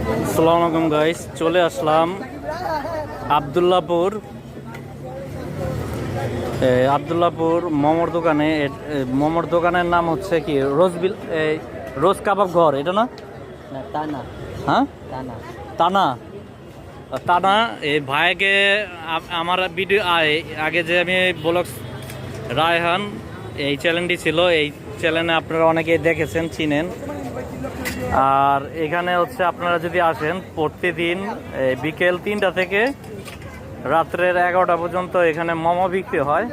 আসসালামু আলাইকুম গাইস, চলে আসলাম আব্দুল্লাপুর মোমোর দোকানে। মোমোর দোকানের নাম হচ্ছে কি রোজ কাবাব ঘর, এটা না? না টানা হ্যাঁ, টানা টানা টানা। এই ভাইকে আমার ভিডিও আগে যে আমি ব্লগ রায়হান এই চ্যানেলটি ছিল, এই চ্যানেলে আপনারা অনেকেই দেখেছেন, চিনেন। আর এখানে হচ্ছে আপনারা যদি আসেন প্রতিদিন বিকেল 3টা থেকে রাত্রের 11টা পর্যন্ত এখানে মোমো বিক্রি হয়।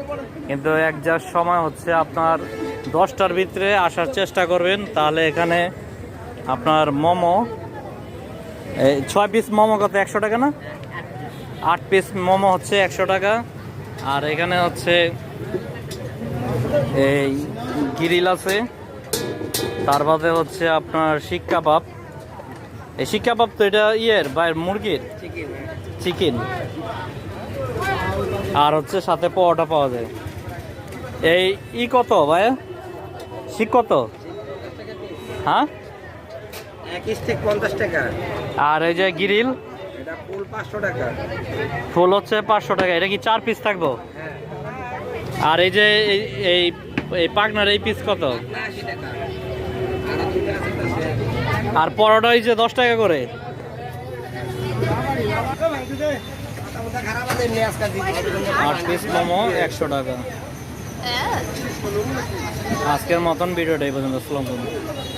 কিন্তু একজাক্ট সময় হচ্ছে আপনার 10টার ভিতরে আসার চেষ্টা করবেন, তাহলে এখানে আপনার মোমো 6 পিস মোমো কত 100 টাকা না? 8 পিস মোমো হচ্ছে 100 টাকা। আর এখানে হচ্ছে এই গ্রিল আছে, তার বাদে হচ্ছে আপনার শিক কাবাব। এই শিক কাবাব তো এটা বাইরের মুরগির চিকেন, আর হচ্ছে সাথে পরোটা পাওয়া যায়। এই কত ভাই, শিক কত? হ্যাঁ, এক স্টিক 50 টাকা। আর এই যে গ্রিল এটা ফুল 500 টাকা। ফুল হচ্ছে 500 টাকা। এটা কি 4 পিস থাকবো? আর এই যে এই এই পাকনার এই পিস কত? 80 টাকা। আর পরোটা এই যে 10 টাকা করে। 8 পিস মোমো 100 টাকা। আজকের মতন ভিডিওটা এই পর্যন্ত। আসসালামু আলাইকুম।